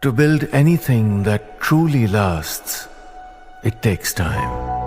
To build anything that truly lasts, it takes time.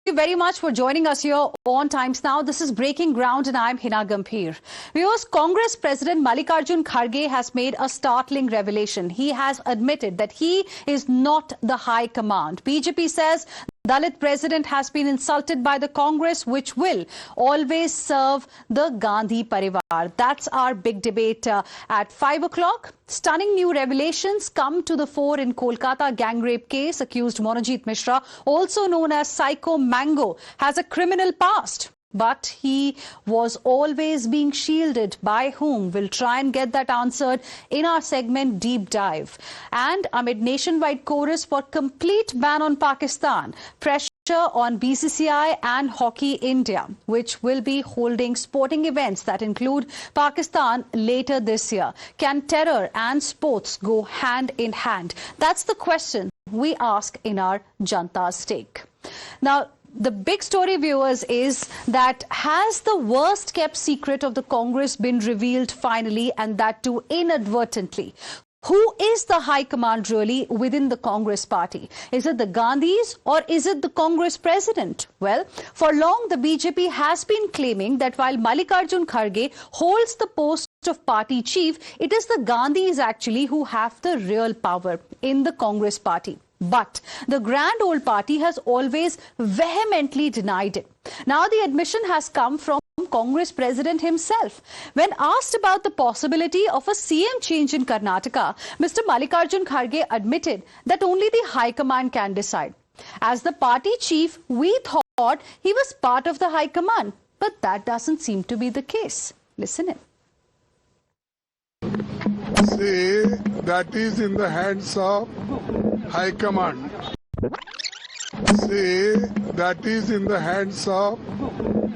Thank you very much for joining us here on Times Now. This is Breaking Ground and I'm Hina Gambhir. Viewers, Congress President Mallikarjun Kharge has made a startling revelation. He has admitted that he is not the high command. BJP says Dalit president has been insulted by the Congress, which will always serve the Gandhi Parivar. That's our big debate at 5 o'clock. Stunning new revelations come to the fore in Kolkata gang rape case. Accused Monojit Mishra, also known as Psycho Mango, has a criminal past. But he was always being shielded. By whom? We'll try and get that answered in our segment Deep Dive. And amid nationwide chorus for complete ban on Pakistan, pressure on BCCI and Hockey India, which will be holding sporting events that include Pakistan later this year. Can terror and sports go hand in hand? That's the question we ask in our Janta's Take. Now, the big story, viewers, is that has the worst kept secret of the Congress been revealed finally, and that too inadvertently? Who is the high command really within the Congress party? Is it the Gandhis or is it the Congress president? Well, for long the BJP has been claiming that while Mallikarjun Kharge holds the post of party chief, it is the Gandhis actually who have the real power in the Congress party. But the grand old party has always vehemently denied it. Now the admission has come from Congress president himself. When asked about the possibility of a CM change in Karnataka, Mr. Mallikarjun Kharge admitted that only the High Command can decide. As the party chief, we thought he was part of the High Command, but that doesn't seem to be the case. Listen in. Say that is in the hands of High Command. Say that is in the hands of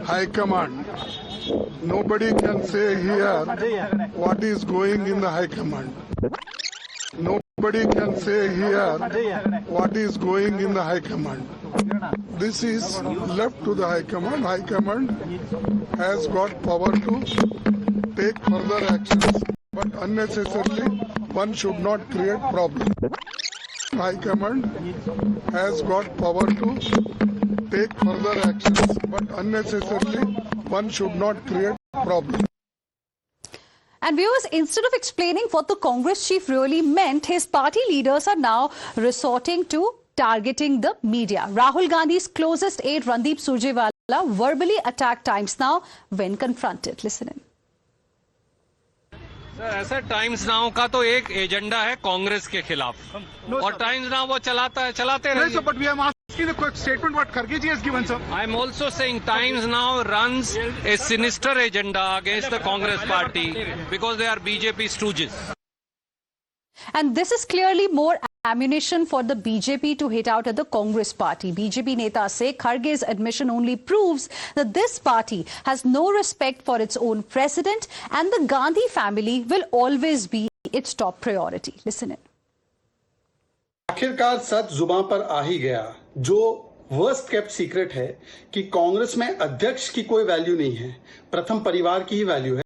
High Command. Nobody can say here what is going in the High Command. Nobody can say here what is going in the High Command. This is left to the High Command. High Command has got power to take further actions, but unnecessarily one should not create problem. High Command has got power to take further actions, but unnecessarily one should not create problem. And viewers, instead of explaining what the Congress chief really meant, his party leaders are now resorting to targeting the media. Rahul Gandhi's closest aide Randeep Surjewala verbally attacked Times Now when confronted. Listen in. Sir ऐसा times now का तो एक agenda है कांग्रेस के खिलाफ और times now वो चलाते रहे but we are asking the quick statement what Kharge ji has given, sir. I am also saying Times Now runs a sinister agenda against the Congress party because they are BJP stooges. And this is clearly more ammunition for the BJP to hit out at the Congress party. BJP netas say Kharge's admission only proves that this party has no respect for its own president and the Gandhi family will always be its top priority. Listen in. आखिरकार सच जुबान पर आ ही गया। जो worst kept secret है कि कांग्रेस में अध्यक्ष की कोई वैल्यू नहीं है, प्रथम परिवार की ही वैल्यू है,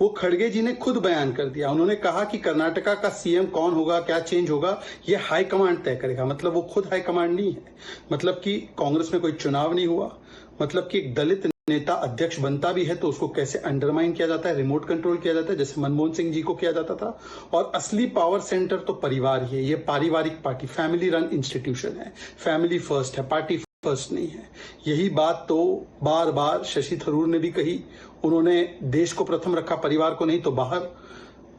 वो खड़गे जी ने खुद बयान कर दिया। उन्होंने कहा कि कर्नाटका का सीएम कौन होगा, क्या चेंज होगा, ये हाई कमांड तय करेगा। मतलब वो खुद हाई कमांड नहीं है। मतलब कि कांग्रेस में कोई चुनाव नहीं हुआ। मतलब कि एक दलित नेता अध्यक्ष बनता भी है तो उसको कैसे अंडरमाइन किया जाता है, रिमोट कंट्रोल किया जाता है, जैसे मनमोहन सिंह जी को किया जाता था। और असली पावर सेंटर तो परिवार ही है। ये पारिवारिक पार्टी, फैमिली रन इंस्टीट्यूशन है, फैमिली फर्स्ट है, पार्टी फर्स्ट नहीं है। यही बात तो बार बार शशि थरूर ने भी कही। उन्होंने देश को प्रथम रखा, परिवार को नहीं। तो बाहर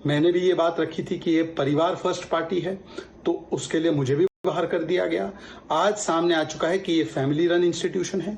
मैंने भी ये बात रखी थी कि ये परिवार फर्स्ट पार्टी है, तो उसके लिए मुझे भी बाहर कर दिया गया। आज सामने आ चुका है कि ये फैमिली रन इंस्टीट्यूशन है।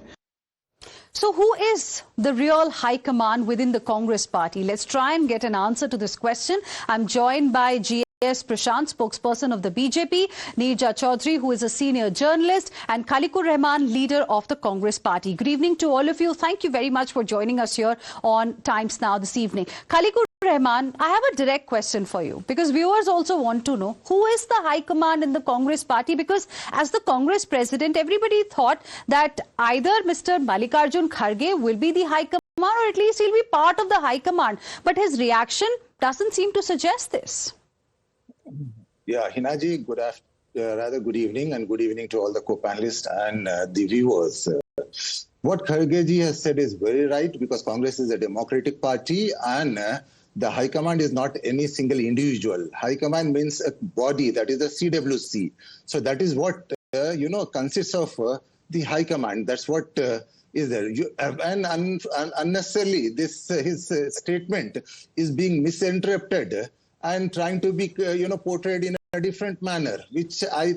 So who is the real high command within the Congress party? Let's try and get an answer to this question. I'm joined by Prashant, spokesperson of the BJP, Neerja Chaudhary, who is a senior journalist, and Khalikur Rahman, leader of the Congress party. Good evening to all of you. Thank you very much for joining us here on Times Now this evening. Khalikur Rahman, I have a direct question for you because viewers also want to know who is the high command in the Congress party, because as the Congress president, everybody thought that either Mr. Mallikarjun Kharge will be the high command or at least he'll be part of the high command. But his reaction doesn't seem to suggest this. Yeah, Hinaji, good evening, and good evening to all the co-panelists and the viewers. What Kharge has said is very right, because Congress is a democratic party and the High Command is not any single individual. High Command means a body, that is the CWC. So that is what, consists of the High Command. That's what is there. And unnecessarily, his statement is being misinterpreted and trying to be, portrayed in a different manner, which I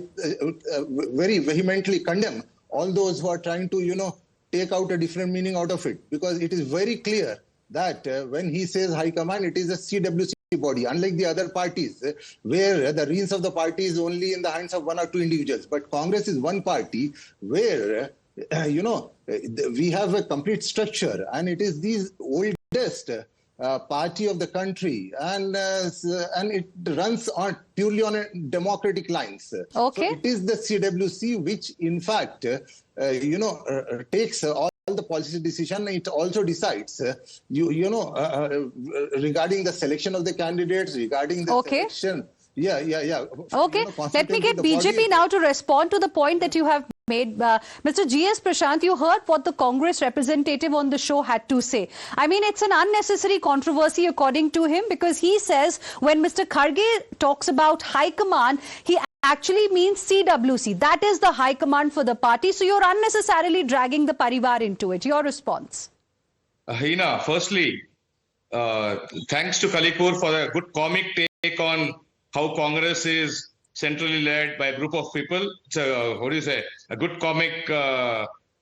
very vehemently condemn all those who are trying to, take out a different meaning out of it, because it is very clear that when he says High Command, it is a CWC body, unlike the other parties, where the reins of the party is only in the hands of one or two individuals. But Congress is one party where, we have a complete structure, and it is the oldest party of the country, and it runs on purely on democratic lines. Okay. So it is the CWC which, in fact, takes all the policy decision. It also decides, regarding the selection of the candidates, regarding the selection. Yeah. Okay, let me get BJP now to respond to the point that you have made. Mr. G.S. Prashant, you heard what the Congress representative on the show had to say. I mean, it's an unnecessary controversy according to him, because he says when Mr. Kharge talks about high command, he actually means CWC. That is the high command for the party. So you're unnecessarily dragging the parivar into it. Your response? Hina, firstly, thanks to Khalikur for a good comic take on how Congress is centrally led by a group of people. It's a good comic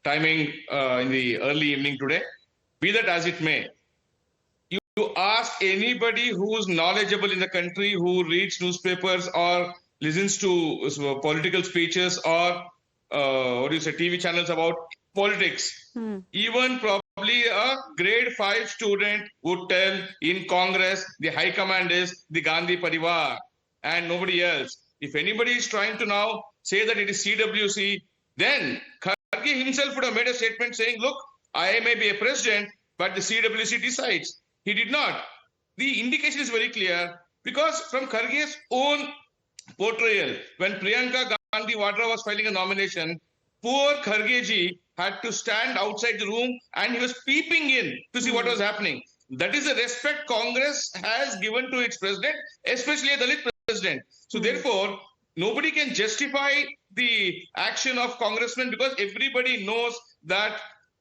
timing in the early evening today. Be that as it may, you ask anybody who's knowledgeable in the country, who reads newspapers or listens to political speeches or TV channels about politics, even probably a grade 5 student would tell in Congress the high command is the Gandhi Parivar and nobody else. If anybody is trying to now say that it is CWC, then Kharge himself would have made a statement saying, look, I may be a president, but the CWC decides. He did not. The indication is very clear, because from Kharge's own portrayal, when Priyanka Gandhi Vadra was filing a nomination, poor Kharge ji had to stand outside the room and he was peeping in to see what was happening. That is the respect Congress has given to its president, especially a Dalit president. So therefore, nobody can justify the action of congressmen, because everybody knows that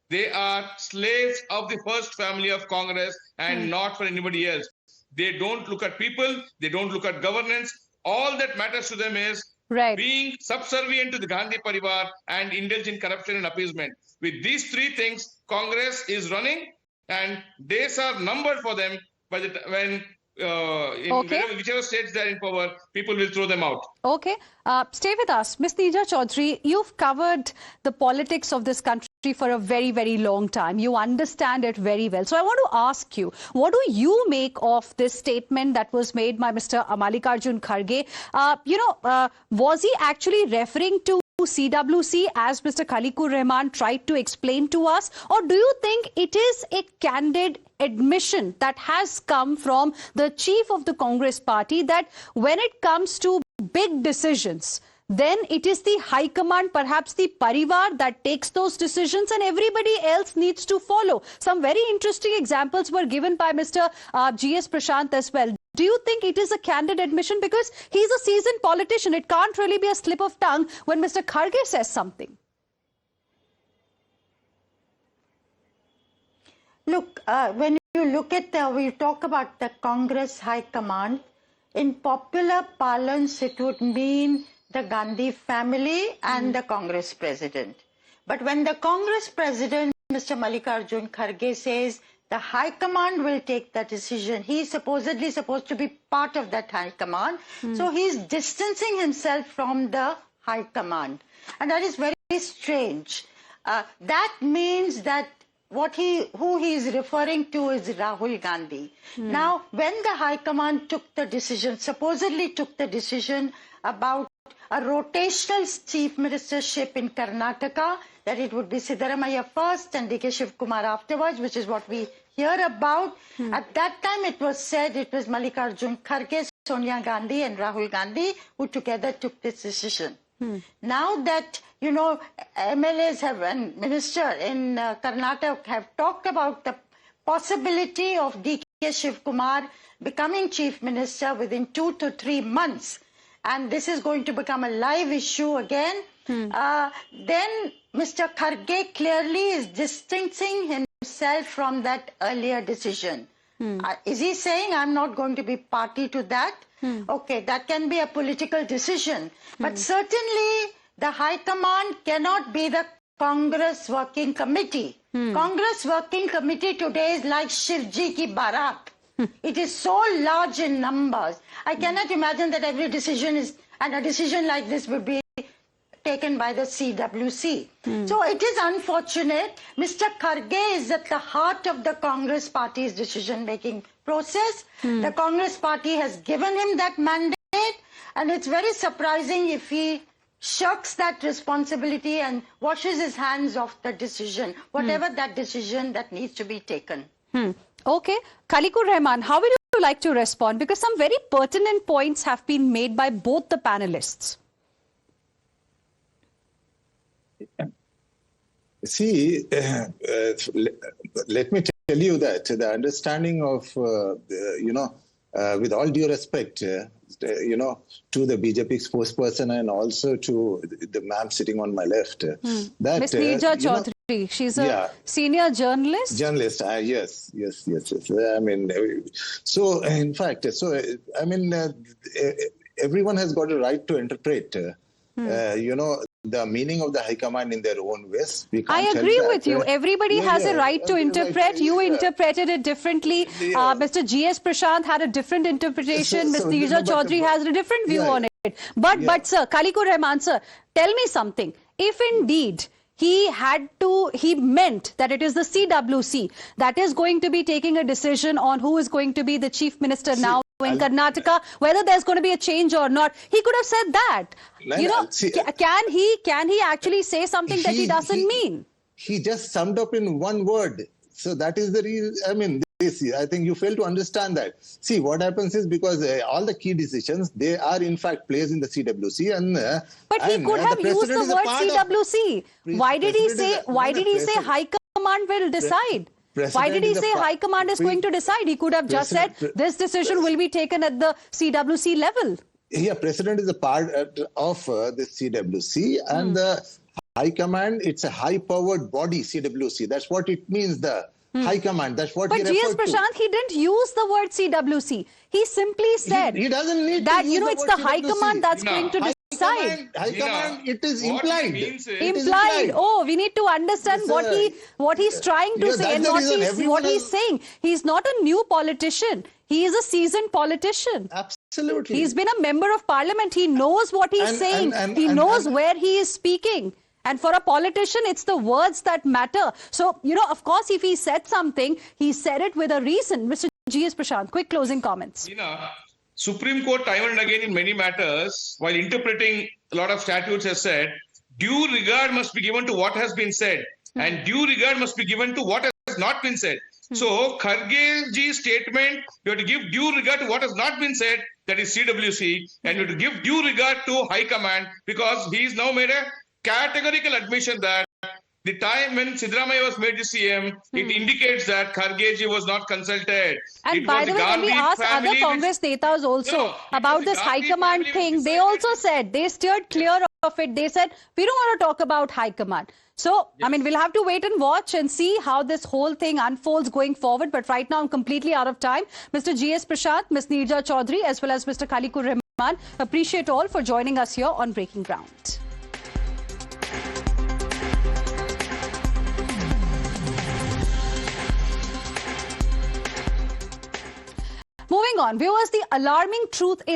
they are slaves of the first family of Congress and not for anybody else. They don't look at people, they don't look at governance. All that matters to them is being subservient to the Gandhi Parivar and indulge in corruption and appeasement. With these three things, Congress is running, and days are numbered for them by the when whichever states they're in power, people will throw them out. Okay. Stay with us. Ms. Neerja Chaudhary, you've covered the politics of this country for a very, very long time. You understand it very well. So I want to ask you, what do you make of this statement that was made by Mr. Mallikarjun Kharge? Was he actually referring to CWC as Mr. Khalikur Rahman tried to explain to us, or do you think it is a candid admission that has come from the chief of the Congress party that when it comes to big decisions, then it is the high command, perhaps the parivar, that takes those decisions and everybody else needs to follow? Some very interesting examples were given by Mr. G.S. Prashant as well. Do you think it is a candid admission? Because he's a seasoned politician. It can't really be a slip of tongue when Mr. Kharge says something. Look, when you look at, we talk about the Congress High Command, in popular parlance, it would mean the Gandhi family and the Congress president. But when the Congress president, Mr. Mallikarjun Kharge, says The High Command will take the decision. He's supposedly supposed to be part of that High Command. So he's distancing himself from the High Command. And that is very strange. That means that who he is referring to is Rahul Gandhi. Now, when the High Command took the decision, supposedly took the decision about a rotational chief ministership in Karnataka, that it would be Siddaramaiah first and D.K. Shivkumar afterwards, which is what we hear about. At that time, it was said it was Mallikarjun Kharge, Sonia Gandhi and Rahul Gandhi who together took this decision. Now that, you know, MLAs have, and minister in Karnataka have talked about the possibility of D.K. Shivkumar becoming chief minister within 2 to 3 months, and this is going to become a live issue again, then Mr. Kharge clearly is distancing himself from that earlier decision. Is he saying, I'm not going to be party to that? Okay, that can be a political decision. But certainly the High Command cannot be the Congress Working Committee. Congress Working Committee today is like Shivji ki Barat. It is so large in numbers. I cannot imagine that every decision is, and a decision like this would be taken by the CWC. So it is unfortunate. Mr. Kharge is at the heart of the Congress Party's decision-making process. The Congress Party has given him that mandate, and it's very surprising if he shirks that responsibility and washes his hands off the decision, whatever that decision that needs to be taken. Okay. Khalikur Rahman, how would you like to respond? Because some very pertinent points have been made by both the panelists. See, let me tell you that the understanding of, with all due respect, to the BJP spokesperson and also to the ma'am sitting on my left, that Ms. Neerja Chaudhary, she's a senior journalist. Yes. I mean, so in fact, everyone has got a right to interpret, the meaning of the High Command in their own ways. I agree with you. Everybody has a right to interpret. You interpreted it differently. Mr. G.S. Prashant had a different interpretation. Ms. Neerja Chaudhary has a different view on it. But sir, Khalikur Rahman sir, tell me something. If indeed he meant that it is the CWC that is going to be taking a decision on who is going to be the chief minister now in Karnataka, whether there's going to be a change or not, he could have said that. Can he actually say something that he doesn't mean? He just summed up in one word. So that is the reason. I mean, I think you fail to understand that. See, what happens is because all the key decisions, they are in fact placed in the CWC, but he could have used the word CWC. Why did he say High Command will decide? Why did he say High Command is going to decide? He could have just said this decision will be taken at the CWC level. Yeah, President is a part of the CWC, and the High Command, it's a high-powered body, CWC. That's what it means, the High Command. That's what he referred to. But G.S. Prashant, he didn't use the word CWC. He simply said he doesn't need that, to use it's the High Command that's going to decide. High Command, it is implied. Implied. Oh, we need to understand what he's trying to say and what he's saying. He's not a new politician. He is a seasoned politician. Absolutely. He's been a member of parliament. He knows what he's saying. He knows where he is speaking. And for a politician, it's the words that matter. So, of course, if he said something, he said it with a reason. Mr. G.S. Prashant, quick closing comments. Supreme Court time and again in many matters, while interpreting a lot of statutes, has said, due regard must be given to what has been said and due regard must be given to what has not been said. So, Khargeji's statement, you have to give due regard to what has not been said, that is CWC, and you have to give due regard to High Command, because he has now made a categorical admission that the time when Siddaramaiah was made the CM, it indicates that Khargeji was not consulted. And by the way, when we asked other Congress netas also about this High Command thing, they also said, they steered clear of it. They said, we don't want to talk about High Command. So, I mean, we'll have to wait and watch and see how this whole thing unfolds going forward. But right now, I'm completely out of time. Mr. G.S. Prashant, Ms. Neerja Chaudhary, as well as Mr. Khalikur Rahman, appreciate all for joining us here on Breaking Ground. Moving on, viewers, the alarming truth is